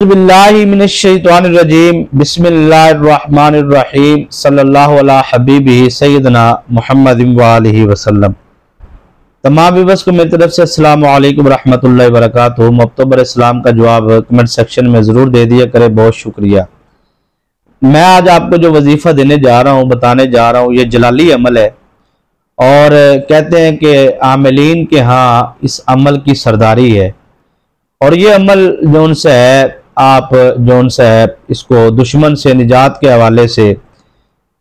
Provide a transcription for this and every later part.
बिस्मिल्लाहिमिनश्शैतानिर्रजीम बिस्मिल्लाहिर्रहमानिर्रहीम सल्लल्लाहु अला हबीबिही सय्यदना मुहम्मदिन व आलिहि वसल्लम। तमाम व्यूअर्स को मेरी तरफ से अस्सलाम वालेकुम रहमतुल्लाहि व बरकातुहू। मुख्तबर इस्लाम का जवाब कमेंट सेक्शन में ज़रूर दे दिया करें, बहुत शुक्रिया। मैं आज आपको जो वजीफ़ा देने जा रहा हूँ, बताने जा रहा हूँ, ये जलाली अमल है और कहते हैं कि आमिलीन के यहाँ इस अमल की सरदारी है। और ये अमल जौन से है, आप जौन से है इसको दुश्मन से निजात के हवाले से,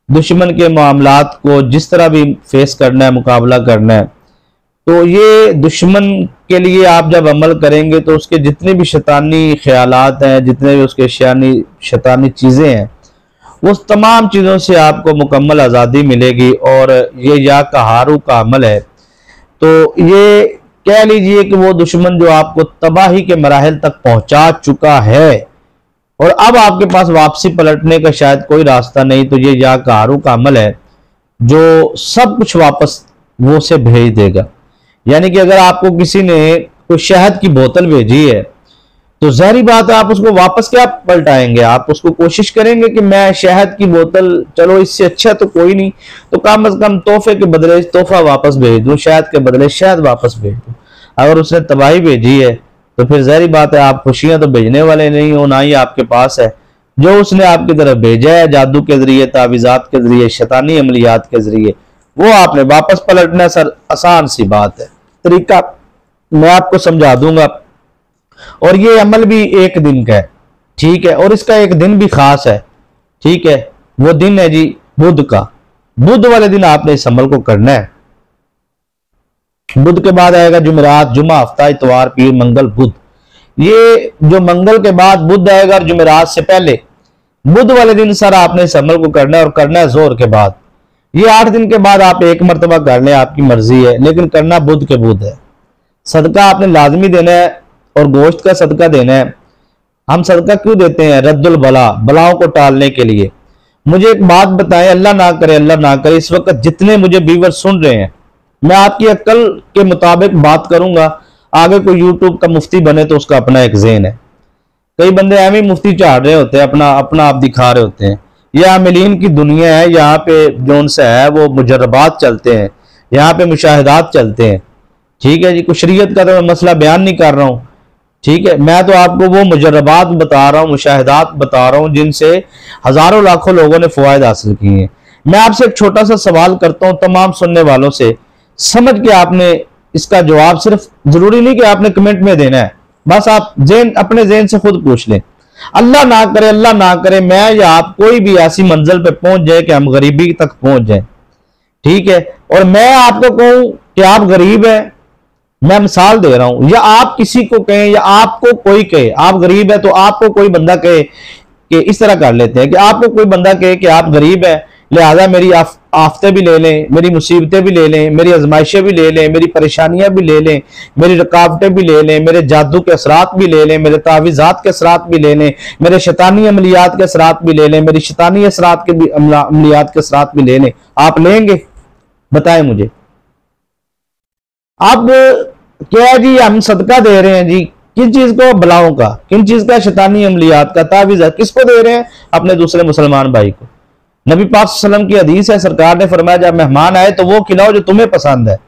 दुश्मन के मामलात को जिस तरह भी फेस करना है, मुकाबला करना है, तो ये दुश्मन के लिए आप जब अमल करेंगे तो उसके जितने भी शैतानी ख्यालात हैं, जितने भी उसके शैतानी चीज़ें हैं, वो तमाम चीज़ों से आपको मुकम्मल आज़ादी मिलेगी। और ये या कहारू का अमल है, तो ये कह लीजिए कि वो दुश्मन जो आपको तबाही के मराहिल तक पहुंचा चुका है और अब आपके पास वापसी पलटने का शायद कोई रास्ता नहीं, तो ये या कहारू का अमल है जो सब कुछ वापस वो से भेज देगा। यानी कि अगर आपको किसी ने कोई शहद की बोतल भेजी है तो ज़ाहिर बात है आप उसको वापस क्या पलटाएंगे, आप उसको कोशिश करेंगे कि मैं शहद की बोतल, चलो इससे अच्छा तो कोई नहीं, तो कम से कम तोहफे के बदले तोहफा वापस भेज दूं, शहद के बदले शहद वापस भेज दूं। अगर उसने तबाही भेजी है तो फिर ज़ाहिर बात है आप खुशियां तो भेजने वाले नहीं हो, ना ही आपके पास है। जो उसने आपकी तरफ भेजा है जादू के जरिए, तावीज़ात के जरिए, शैतानी अमलियात के जरिए, वो आपने वापस पलटना। सर आसान सी बात है, तरीका मैं आपको समझा दूंगा। और ये अमल भी एक दिन का है, ठीक है, और इसका एक दिन भी खास है, ठीक है। वो दिन है जी बुध का। बुध वाले दिन आपने इस अमल को करना है। बुध के बाद आएगा जुमेरात, जुमा, हफ्ता, इतवार, पीर, मंगल, बुध। ये जो मंगल के बाद बुध आएगा और जुमेरात से पहले बुध वाले दिन सर आपने इस अमल को करना है, और करना है जोर के बाद। ये 8 दिन के बाद आप एक मरतबा कर लें, आपकी मर्जी है, लेकिन करना बुध के बुध है। सदका आपने लाजमी देना है और गोश्त का सदका देना है। हम सदका क्यों देते हैं? रद्दुल बला, बलाओं को टालने के लिए। मुझे एक बात बताएं, अल्लाह ना करे, अल्लाह ना करे, इस वक्त जितने मुझे व्यूअर सुन रहे हैं, मैं आपकी अक्ल के मुताबिक बात करूंगा। आगे कोई यूट्यूब का मुफ्ती बने तो उसका अपना एक ज़हन है। कई बंदे एवं ही मुफ्ती चाड़ रहे होते हैं, अपना अपना आप दिखा रहे होते हैं। यह आमिलीन की दुनिया है, यहाँ पे जौन सा है वो मुजर्रबात चलते हैं, यहाँ पे मुशाहिदात चलते हैं, ठीक है जी। कुछ शरीयत का तो मैं मसला बयान नहीं कर रहा हूँ, ठीक है। मैं तो आपको वो मुजर्रबात बता रहा हूँ, मुशाहिदात बता रहा हूँ, जिनसे हजारों लाखों लोगों ने फवायद हासिल किए हैं। मैं आपसे एक छोटा सा सवाल करता हूँ तमाम सुनने वालों से, समझ के आपने इसका जवाब, सिर्फ जरूरी नहीं कि आपने कमेंट में देना है, बस आप अपने ज़हन से खुद पूछ लें। अल्लाह ना करे, अल्लाह ना करे, मैं या आप कोई भी ऐसी मंजिल पे पहुंच जाए कि हम गरीबी तक पहुंच जाए, ठीक है, और मैं आपको कहूं कि आप गरीब हैं, मैं मिसाल दे रहा हूं, या आप किसी को कहें या आपको कोई कहे आप गरीब है, तो आपको कोई बंदा कहे कि इस तरह कर लेते हैं कि आपको कोई बंदा कहे कि आप गरीब है, लिहाजा मेरी आफतें भी ले लें, मेरी मुसीबतें भी ले लें, मेरी आजमाइशें भी ले लें, मेरी परेशानियां भी ले लें, मेरी रुकावटें भी ले लें, मेरे जादू के असरात भी ले लें, मेरे तावीज़ात के असरात भी ले लें, मेरे शैतानी अमलियात के असरात भी ले लें, मेरी शैतानी असरात के भी अमलियात के असरात भी ले लें। आप लेंगे? बताएं मुझे। अब क्या है जी, हम सदका दे रहे हैं जी, किन चीज को? बलाओं का। किन चीज का? शैतानी अमलियात का, तावीज़। किसको दे रहे हैं? अपने दूसरे मुसलमान भाई को। नबी पाक सल्लल्लाहु अलैहि वसल्लम की हदीस है, सरकार ने फरमाया जब मेहमान आए तो वो खिलाओ जो तुम्हें पसंद है,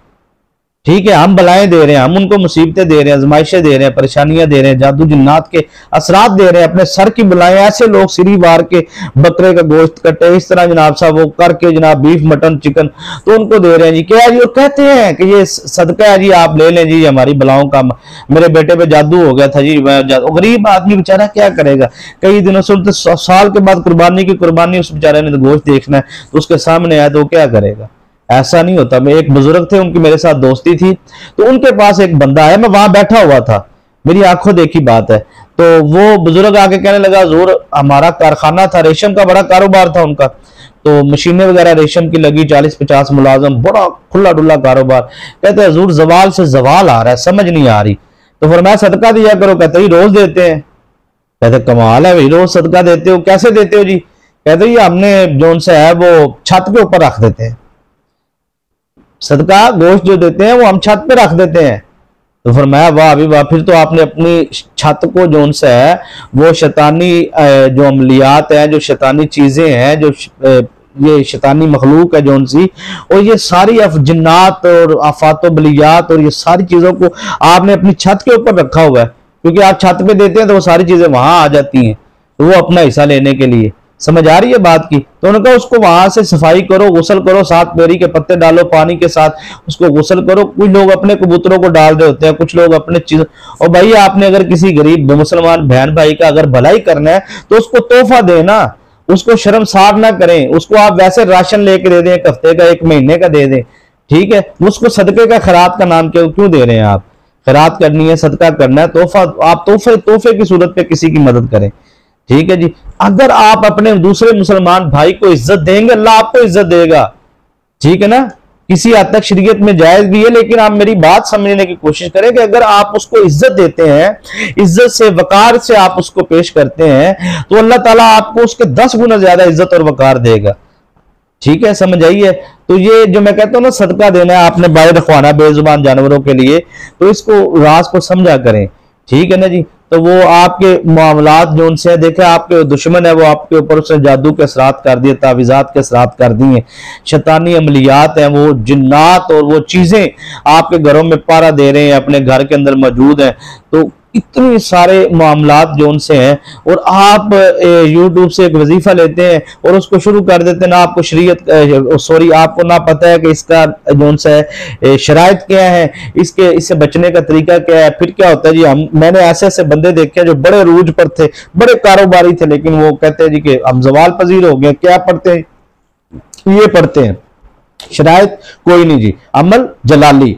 ठीक है। हम बलाएं दे रहे हैं, हम उनको मुसीबतें दे रहे हैं, आजमाइशें दे रहे हैं, परेशानियां दे रहे हैं, जादू जिन्नात के असरात दे रहे हैं, अपने सर की बुलाएं। ऐसे लोग सिरी वार के बकरे का गोश्त कटे, इस तरह जनाब साहब वो करके जनाब बीफ, मटन, चिकन, तो उनको दे रहे हैं जी। क्या है जी? वो कहते हैं कि ये सदका है जी, आप ले लें जी, हमारी बलाओं का, मेरे बेटे पे जादू हो गया था जी। गरीब आदमी बेचारा क्या करेगा, कई दिनों से, साल के बाद कुर्बानी की कुर्बानी, उस बेचारे ने तो गोश्त देखना है, तो उसके सामने आया तो वो क्या करेगा? ऐसा नहीं होता। मैं एक बुजुर्ग थे, उनकी मेरे साथ दोस्ती थी, तो उनके पास एक बंदा है, मैं वहां बैठा हुआ था, मेरी आंखों देखी बात है, तो वो बुजुर्ग आके कहने लगा, हुजूर हमारा कारखाना था, रेशम का बड़ा कारोबार था उनका, तो मशीनें वगैरह रेशम की लगी, 40-50 मुलाजम, बड़ा खुला डुल्ला कारोबार। कहते हैं हुजूर जवाल से जवाल आ रहा है, समझ नहीं आ रही, तो फिर मैं सदका दिया करो। कहते ही रोज देते हैं। कहते कमाल है भाई, रोज सदका देते हो, कैसे देते हो जी? कहते ही हमने जो से है वो छत के ऊपर रख देते हैं, सदका गोश्त जो देते हैं वो हम छत पे रख देते हैं, तो फरमाया वाह अभी वाह, फिर तो आपने अपनी छत को जो सा है वो शैतानी जो अमलियात है, जो शैतानी चीजें हैं, जो ये शैतानी मखलूक है जो सी, और ये सारी जिन्नात और आफात बलियात और ये सारी चीजों को आपने अपनी छत के ऊपर रखा हुआ है, क्योंकि आप छत पे देते हैं तो वो सारी चीजें वहां आ जाती हैं, तो वो अपना हिस्सा लेने के लिए। समझ आ रही है बात की? तो उन्होंने कहा उसको वहां से सफाई करो, गुसल करो, 7 बेरी के पत्ते डालो पानी के साथ, उसको गुसल करो। कुछ लोग अपने कबूतरों को डाल रहे होते हैं, कुछ लोग अपने चीज। और भाई आपने अगर किसी गरीब मुसलमान बहन भाई का अगर भलाई करना है तो उसको तोहफा देना, उसको शर्मसार ना करें, उसको आप वैसे राशन लेके दे दें, 1 हफ्ते का 1 महीने का दे दें, ठीक है। उसको सदके का खैरात का नाम क्यों दे रहे हैं आप? खैरात करनी है, सदका करना है, तोहफा, आप तोहफे की सूरत पे किसी की मदद करें, ठीक है जी। अगर आप अपने दूसरे मुसलमान भाई को इज्जत देंगे, अल्लाह आपको इज्जत देगा, ठीक है ना। किसी हद तक शरीयत में जायज भी है, लेकिन आप मेरी बात समझने की कोशिश करें कि अगर आप उसको इज्जत देते हैं, इज्जत से वकार से आप उसको पेश करते हैं, तो अल्लाह ताला आपको उसके 10 गुना ज्यादा इज्जत और वकार देगा, ठीक है। समझ आइए? तो ये जो मैं कहता हूं ना, सदका देना है आपने बाहर रखवाना बेजुबान जानवरों के लिए, तो इसको राज को समझा करें, ठीक है ना जी। तो वो आपके मामलात जो उनसे देखे, आपके दुश्मन है वो आपके ऊपर उसने जादू के असरात कर दिए, तावीज़ात के असरात कर दिए, शैतानी अमलियात हैं, वो जिन्नात और वो चीजें आपके घरों में पारा दे रहे हैं, अपने घर के अंदर मौजूद हैं। तो इतने सारे मामलात जो उनसे हैं, और आप यूट्यूब से एक वजीफा लेते हैं और उसको शुरू कर देते हैं, ना आपको शरीयत सॉरी आपको ना पता है कि इसका जो सा है शराइत क्या है, इससे बचने का तरीका क्या है। फिर क्या होता है जी, मैंने ऐसे ऐसे बंदे देखे जो बड़े रूज पर थे, बड़े कारोबारी थे, लेकिन वो कहते हैं जी कि हम जवाल पजीर हो गए। क्या पढ़ते हैं? ये पढ़ते हैं शराइत कोई नहीं जी, अमल जलाली,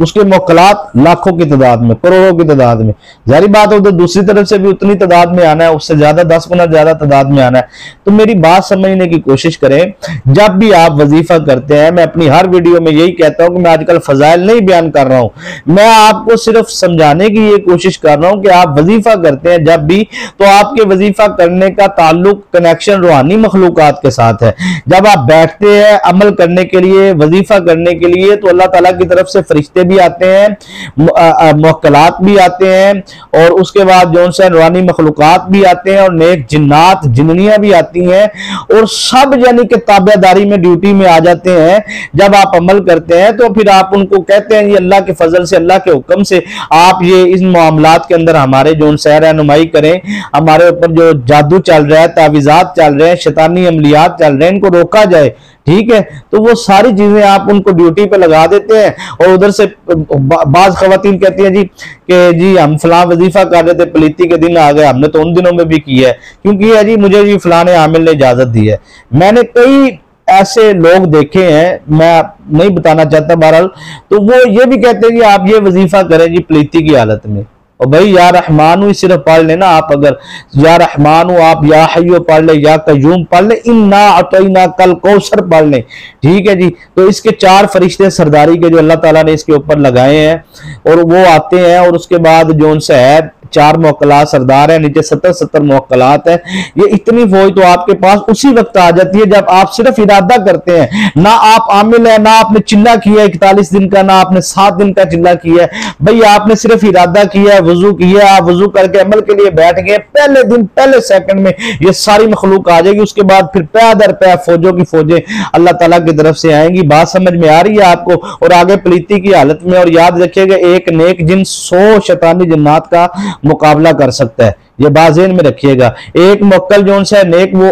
उसके मोकलात लाखों की तादाद में, करोड़ों की तादाद में। जारी बात हो तो दूसरी तरफ से भी उतनी तादाद में आना है, उससे ज्यादा 10 गुना ज्यादा तादाद में आना है। तो मेरी बात समझने की कोशिश करें। जब भी आप वजीफा करते हैं, मैं अपनी हर वीडियो में यही कहता हूं कि मैं आजकल फजाइल नहीं बयान कर रहा हूं, मैं आपको सिर्फ समझाने की ये कोशिश कर रहा हूं कि आप वजीफा करते हैं जब भी, तो आपके वजीफा करने का ताल्लुक, कनेक्शन रूहानी मखलूकात के साथ है। जब आप बैठते हैं अमल करने के लिए, वजीफा करने के लिए, तो अल्लाह ताला की तरफ से फरिश्ते भी आते हैं, मुवक्कलात भी आते हैं, और उसके बाद जो से रूहानी मखलूकात भी आते हैं, और नेक जिन्नात जिन्नियां भी आती हैं, और सब यानी कि ताबेदारी में, ड्यूटी में आ जाते हैं। जब आप अमल करते हैं तो फिर आप उनको कहते हैं ये अल्लाह के फजल से, अल्लाह के हुक्म से आप ये इस मामलात के अंदर हमारे जो सह रहनुमाई करें, हमारे ऊपर जो जादू चल रहा है, तावीज़ात चल रहे हैं, शैतानी अमलियात चल रहे हैं, इनको रोका जाए, ठीक है। तो वो सारी चीजें आप उनको ड्यूटी पे लगा देते हैं, और उधर से बाज खवातीन कहती हैं जी कि जी हम फलां वजीफा कर रहे थे, पलीती के दिन आ गए, हमने तो उन दिनों में भी किया है, क्योंकि है जी मुझे जी फलाने आमिल ने इजाजत दी है। मैंने कई ऐसे लोग देखे हैं, मैं नहीं बताना चाहता बहरहाल, तो वो ये भी कहते हैं कि आप ये वजीफा करें जी पलीती की हालत में। और भाई या रहमानु सिर्फ पढ़ लेना, आप अगर या रहमानु आप या हय्यो पढ़ ले, या कयूम पढ़ ले, इन्ना अतईना कल कौसर पढ़ ले, ठीक है जी। तो इसके 4 फरिश्ते सरदारी के जो अल्लाह ताला ने इसके ऊपर लगाए हैं, और वो आते हैं, और उसके बाद जो उनसे है 4 मुवक्कलात सरदार है, नीचे 70 मुवक्कलात है। ये इतनी फौज तो आपके पास उसी वक्त आ जाती है जब आप सिर्फ इरादा करते हैं, ना आप आमिल है, ना आपने चिल्ला किया 41 दिन का, ना आपने 7 दिन का चिल्ला किया है। भाई आपने सिर्फ इरादा किया, वजू किया, आप वजू करके अमल के लिए बैठ गए, पहले दिन पहले सेकंड में ये सारी मखलूक आ जाएगी। उसके बाद फिर पै दर पै फौजों की फौजें अल्लाह ताला की तरफ से आएंगी। बात समझ में आ रही है आपको? और आगे पलीती की हालत में, और याद रखिएगा एक नेक जिन 100 शैतानी जिन्नात का मुकाबला कर सकता है, ये बाज़ेन में रखिएगा। एक मुवक्कल जो है नेक, वो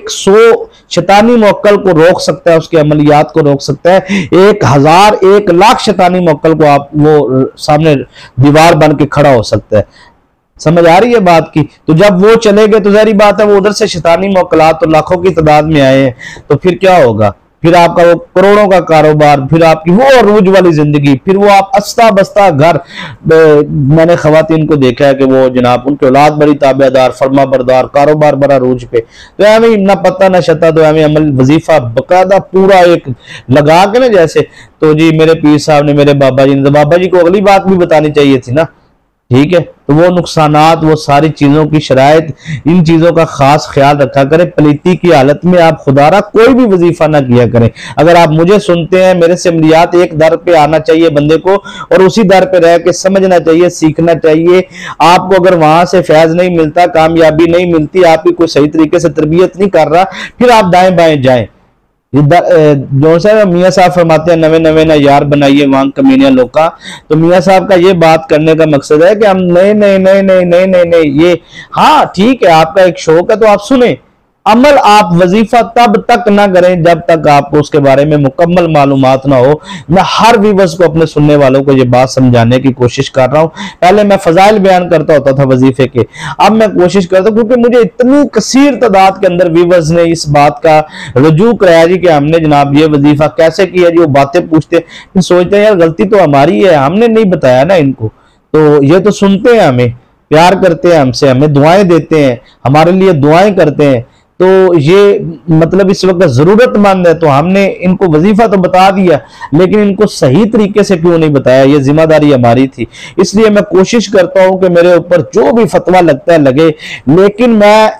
100 शैतानी मुवक्कल को रोक सकता है, उसके अमलियात को रोक सकता है। 1000 1 लाख शैतानी मुवक्कल को आप वो सामने दीवार बन के खड़ा हो सकता है। समझ आ रही है बात की? तो जब वो चले गए तो जारी बात है वो उधर से शैतानी मुवक्कलात तो लाखों की तादाद में आए हैं, तो फिर क्या होगा? फिर आपका वो करोड़ों का कारोबार, फिर आपकी वो अरूज वाली जिंदगी, फिर वो आप अस्ता बस्ता घर। मैंने खवातीन को देखा है कि वो जनाब उनकी औलाद बड़ी ताबेदार, फरमा बरदार, कारोबार बड़ा अरूज पे, तो एवं ना पता ना शता, तो एवं अमल वजीफा बकायदा पूरा एक लगा के ना जैसे। तो जी मेरे पीर साहब ने, मेरे बाबा जी ने, तो बाबा जी को अगली बात भी बतानी चाहिए थी ना, ठीक है। तो वो नुकसानात, वो सारी चीजों की शराइत, इन चीजों का खास ख्याल रखा करें। पलीती की हालत में आप खुदारा कोई भी वजीफा ना किया करें। अगर आप मुझे सुनते हैं, मेरे से अमलियात एक दर पे आना चाहिए बंदे को, और उसी दर पे रह के समझना चाहिए, सीखना चाहिए। आपको अगर वहां से फैज नहीं मिलता, कामयाबी नहीं मिलती, आपकी कोई सही तरीके से तरबियत नहीं कर रहा, फिर आप दाएं बाएं जाएं। जो सर मियाँ साहब फरमाते हैं, नवे नवे ना यार बनाइए वांग कमीनिया लोग का। तो मियाँ साहब का ये बात करने का मकसद है कि हम नहीं नहीं नहीं नहीं नहीं नहीं नहीं ये, हाँ ठीक है, आपका एक शौक है तो आप सुने। अमल आप वजीफा तब तक ना करें जब तक आपको उसके बारे में मुकम्मल मालूमात ना हो। मैं हर व्यूअर्स को, अपने सुनने वालों को ये बात समझाने की कोशिश कर रहा हूं। पहले मैं फजाइल बयान करता होता था वजीफे के, अब मैं कोशिश करता हूं, क्योंकि मुझे इतनी कसीर तादाद के अंदर व्यूअर्स ने इस बात का रजू कराया जी कि हमने जनाब ये वजीफा कैसे किया जी, वो बातें पूछते, फिर सोचते हैं यार गलती तो हमारी है, हमने नहीं बताया ना इनको। तो ये तो सुनते हैं, हमें प्यार करते हैं, हमसे हमें दुआएं देते हैं, हमारे लिए दुआएं करते हैं, तो ये मतलब इस वक्त जरूरतमंद है। तो हमने इनको वजीफा तो बता दिया, लेकिन इनको सही तरीके से क्यों नहीं बताया, ये जिम्मेदारी हमारी थी। इसलिए मैं कोशिश करता हूं कि मेरे ऊपर जो भी फतवा लगता है लगे, लेकिन मैं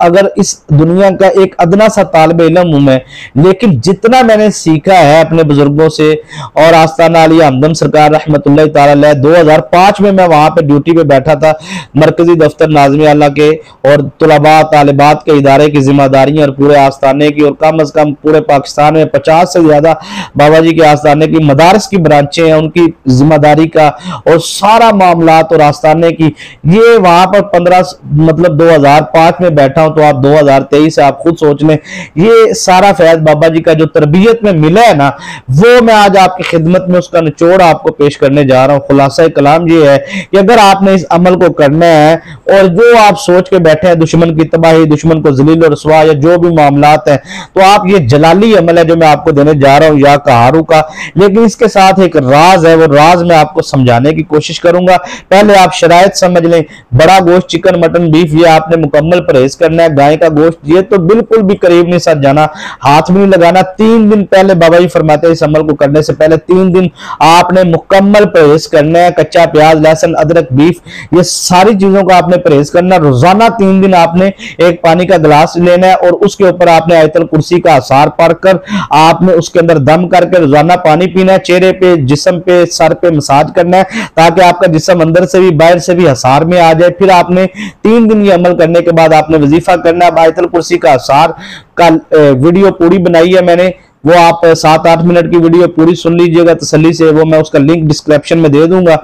अगर इस दुनिया का एक अदना सा तालिब इल्म हूं मैं, लेकिन जितना मैंने सीखा है अपने बुजुर्गों से, और आस्ताना अली हमदम सरकार रहमतुल्लाह ताला अलैह 2005 में मैं वहां पे ड्यूटी पे बैठा था, मरकजी दफ्तर नाज़िम आला के, और तुलबा तालिबात के इदारे की जिम्मेदारियां और पूरे आस्थाने की, और कम अज कम पूरे पाकिस्तान में 50 से ज्यादा बाबा जी के आस्थाने की मदारस की ब्रांचें हैं, उनकी जिम्मेदारी का और सारा मामलात और आस्थाने की, ये वहां पर 15 मतलब 2005 में बैठा हूं। तो आप 2023 से आप खुद सोच लें, ये सारा फैज बाबा जी का जो तरबियत में मिला है ना, वो मैं आज आपकी खिदमत में उसका निचोड़ आपको पेश करने जा रहा हूं। खुलासा कलाम ये है कि अगर आपने इस अमल को करना है, और जो आप सोच के बैठे हैं दुश्मन की तबाही, दुश्मन को जलील रसवा या जो भी मामलात हैं, तो आप ये जलाली अमल है जो मैं आपको देने जा रहा हूं या कहारू का, लेकिन इसके साथ एक राज है, वो राज मैं आपको समझाने की कोशिश करूंगा। पहले आप शरायत समझ लें। बड़ा गोश्त, चिकन, मटन, बीफ, ये आपने मुकम्मल परहेज करना है। गाय का गोश्त ये तो बिल्कुल भी करीब नहीं साथ जाना, हाथ भी नहीं लगाना। 3 दिन पहले बाबा जी फरमाते हैं इस अमल को करने से पहले 3 दिन आपने मुकम्मल परहेज करना है। कच्चा प्याज, लहसुन, अदरक, बीफ, ये सारी चीजों का आपने परहेज करना। रोजाना 3 दिन आपने एक पानी का गिलास लेना है, और उसके ऊपर आपने आयतल कुर्सी का आसार पढ़कर आपने उसके अंदर दम करके रोजाना पानी पीना है। चेहरे पे, जिस्म पे, सर पे मसाज करना है, ताकि आपका जिस्म अंदर से भी बाहर से भी आसार में आ जाए। फिर आपने 3 दिन ये अमल करने के बाद आपने वजीफा करना है। आयतल कुर्सी का आसार का वीडियो पूरी बनाई है मैंने, वो आप 7-8 मिनट की वीडियो पूरी सुन लीजिएगा तसल्ली से, वो मैं उसका लिंक डिस्क्रिप्शन में दे दूंगा।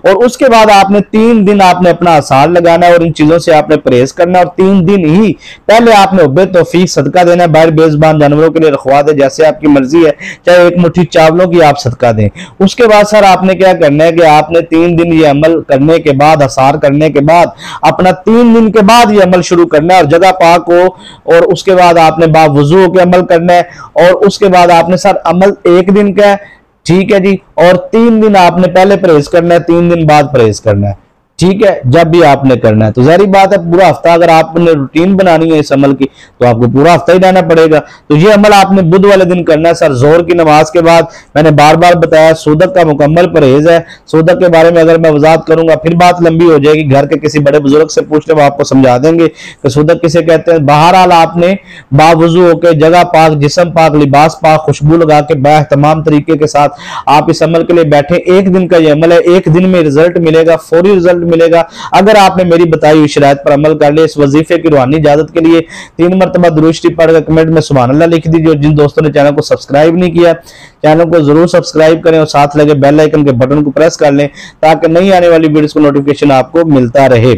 और उसके बाद आपने 3 दिन आपने अपना आसार लगाना है, और इन चीजों से आपने परहेज करना है। और 3 दिन ही पहले आपने उब्बे तौफीक सदका देना है, बाहर बेजबान जानवरों के लिए रखवा दे, जैसे आपकी मर्जी है, चाहे एक मुट्ठी चावलों की आप सदका दें। उसके बाद सर आपने क्या करना है कि आपने 3 दिन ये अमल करने के बाद, आसार करने के बाद, अपना 3 दिन के बाद ये अमल शुरू करना है, और जगह पाक हो, और उसके बाद आपने बावुजू होकर अमल करना है। और उसके बाद आपने सर अमल 1 दिन का है, ठीक है जी, और 3 दिन आपने पहले परहेज करना है, 3 दिन बाद परहेज करना है, ठीक है, जब भी आपने करना है। तो जारी बात है, पूरा हफ्ता अगर आपने रूटीन बनानी है इस अमल की, तो आपको पूरा हफ्ता ही रहना पड़ेगा। तो ये अमल आपने बुध वाले दिन करना है सर, जोहर की नमाज के बाद। मैंने बार बार बताया सूदक का मुकम्मल परहेज है। सूदक के बारे में अगर मैं वजाहत करूंगा फिर बात लंबी हो जाएगी, घर के किसी बड़े बुजुर्ग से पूछ ले, वो आपको समझा देंगे कि सूदक किसे कहते हैं। बहरहाल आपने बावुजू होकर, जगह पाक, जिस्म पाक, लिबास पाक, खुशबू लगा के तमाम तरीके के साथ आप इस अमल के लिए बैठे। 1 दिन का ये अमल है, 1 दिन में रिजल्ट मिलेगा, फौरी रिजल्ट मिलेगा अगर आपने मेरी बताई हुई शरायत पर अमल कर लिया। इस वजीफे की रूहानी इजाजत के लिए 3 मरतबा दुरूद शरीफ पढ़कर कमेंट में सुभान अल्लाह लिख दीजिए। और जिन दोस्तों ने चैनल को सब्सक्राइब नहीं किया, चैनल को जरूर सब्सक्राइब करें, और साथ लगे बेल आइकन के बटन को प्रेस कर लें, ताकि नई आने वाली वीडियोस को नोटिफिकेशन आपको मिलता रहे।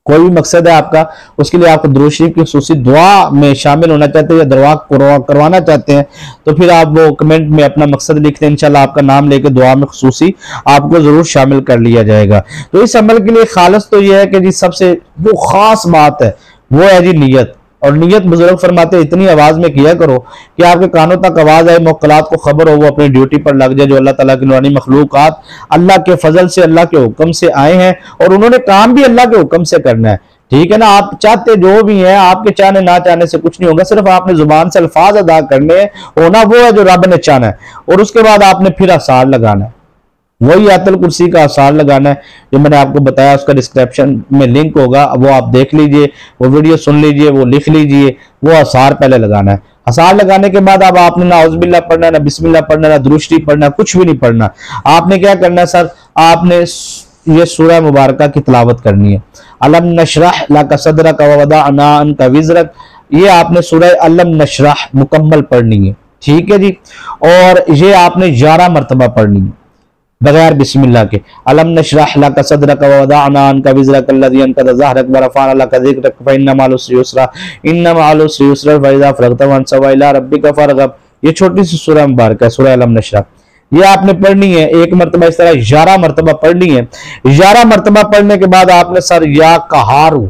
कोई भी मकसद है आपका, उसके लिए आपको दुरूद शरीफ की खुसूसी दुआ में शामिल होना चाहते हैं या दुआ करवाना चाहते हैं, तो फिर आप वो कमेंट में अपना मकसद लिख दें, इंशाल्लाह आपका नाम लेकर दुआ में खुसूसी आपको जरूर शामिल कर लिया जाएगा। तो इस अमल के लिए खालस तो यह है कि जी सबसे जो खास बात है वो है जी नियत। और नियत बुजुर्ग फरमाते इतनी आवाज में किया करो कि आपके कानों तक आवाज आए, मौकलात को खबर हो, वो अपनी ड्यूटी पर लग जाए। जो अल्लाह ताला की नूरानी मखलूकात अल्लाह के फजल से, अल्लाह के हुक्म से आए हैं, और उन्होंने काम भी अल्लाह के हुक्म से करना है, ठीक है ना। आप चाहते जो भी हैं, आपके चाहने ना चाहने से कुछ नहीं होगा, सिर्फ आपने जुबान से अल्फाज अदा करने हैं, होना वो है जो रब ने चाहना है। और उसके बाद आपने फिर आसार लगाना है, वही आयतुल कुर्सी का आसार लगाना है जो मैंने आपको बताया, उसका डिस्क्रिप्शन में लिंक होगा, वो आप देख लीजिए, वो वीडियो सुन लीजिए, वो लिख लीजिए, वो आसार पहले लगाना है। आसार लगाने के बाद अब आपने ना औज़ुबिल्लाह पढ़ना, ना बिस्मिल्लाह पढ़ना, ना दुरूद शरीफ पढ़ना, कुछ भी नहीं पढ़ना। आपने क्या करना है सर, आपने ये सूरह मुबारका की तिलावत करनी है। अलम नशरह लका सदरक व वदअना अन्का विज़रक, ये आपने सूरह अलम नशरह मुकम्मल पढ़नी है, ठीक है जी। और ये आपने 11 मरतबा पढ़नी है बगैर बिस्मिल्लाह के। अलम नशरह लका सदरक व वदअना अन्का विज़रक अल्लज़ी अनक़ज़ ज़हरक व रफ़अना लका ज़िक्रक फ़इन्न मअल उसरि युस्रा इन्न मअल उसरि युस्रा फ़इज़ा फ़रग़त फ़ंसब व इला रब्बिका फ़रग़ब। ये छोटी सी सूरह मुबारक है, सूरह अलम नशरह। ये आपने पढ़नी है एक मरतबा, इस तरह 11 मरतबा पढ़नी है। 11 मरतबा पढ़ने के बाद आपने सर या कहारू,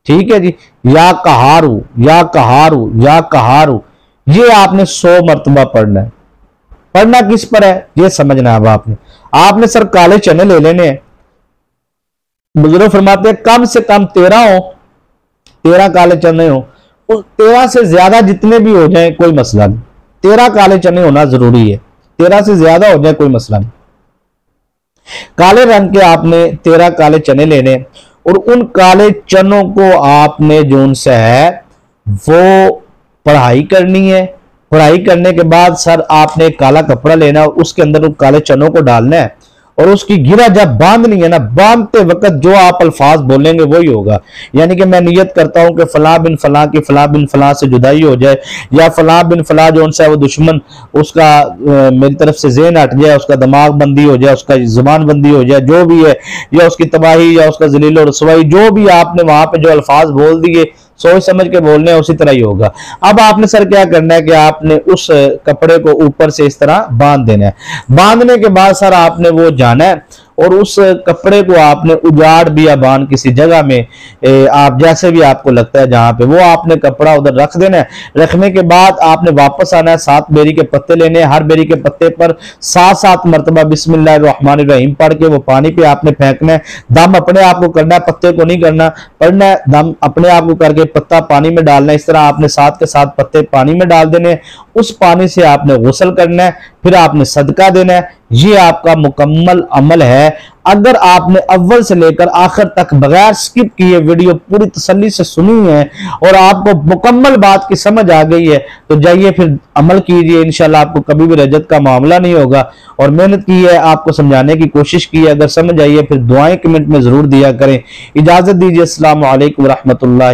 ठीक है जी, या कहारू, या कहारू, या कहारू, ये आपने 100 मरतबा पढ़ना है। पढ़ना किस पर है ये समझना। अब आपने सर काले चने ले लेने हैं। बुजुर्ग फरमाते हैं कम से कम 13 हो, 13 काले चने हो, 13 से ज्यादा जितने भी हो जाए कोई मसला नहीं, 13 काले चने होना जरूरी है, 13 से ज्यादा हो जाए कोई मसला नहीं। काले रंग के आपने 13 काले चने लेने और उन काले चनों को आपने जो उनसे है वो पढ़ाई करनी है। पढ़ाई करने के बाद सर आपने काला कपड़ा लेना, उसके अंदर उन काले चनों को डालना है और उसकी गिरा जब बांधनी है ना, बांधते वक्त जो आप अल्फाज बोलेंगे वही होगा। यानी कि मैं नियत करता हूं कि फला बिन फला की फला बिन फला से जुदाई हो जाए, या फला बिन फला जो उनसे वो दुश्मन उसका मेरी तरफ से ज़हन हट जाए, उसका दिमाग बंदी हो जाए, उसका जुबान बंदी हो जाए, जो भी है, या उसकी तबाही या उसका जलील और रसवाई, जो भी आपने वहां पे जो अल्फाज बोल दिए सोच समझ के बोलने हैं उसी तरह ही होगा। अब आपने सर क्या करना है कि आपने उस कपड़े को ऊपर से इस तरह बांध देना है। बांधने के बाद सर आपने वो जाना है और उस कपड़े को आपने उजाड़ बियाबान किसी जगह में आप जैसे भी आपको लगता है जहां पे, वो आपने कपड़ा उधर रख देना है। रखने के बाद आपने वापस आना है, 7 बेरी के पत्ते लेने हैं, हर बेरी के पत्ते पर 7-7 मरतबा बिस्मिल्लाहिर्रहमानिर्रहीम पढ़ के वो पानी पे आपने फेंकना है। दम अपने आप को करना है, पत्ते को नहीं करना, पढ़ना है, दम अपने आप को करके पत्ता पानी में डालना है। इस तरह आपने 7 के 7 पत्ते पानी में डाल देने, उस पानी से आपने गुस्ल करना है, फिर आपने सदका देना है। ये आपका मुकम्मल अमल है। अगर आपने अव्वल से लेकर आखिर तक बगैर स्किप किए वीडियो पूरी तसल्ली से सुनी है और आपको मुकम्मल बात की समझ आ गई है तो जाइए फिर अमल कीजिए, इंशाल्लाह आपको कभी भी रजत का मामला नहीं होगा। और मेहनत की है, आपको समझाने की कोशिश की है, अगर समझ आइए फिर दुआएं कमेंट में जरूर दिया करें। इजाजत दीजिए, अस्सलाम वालेकुम रहमतुल्लाह।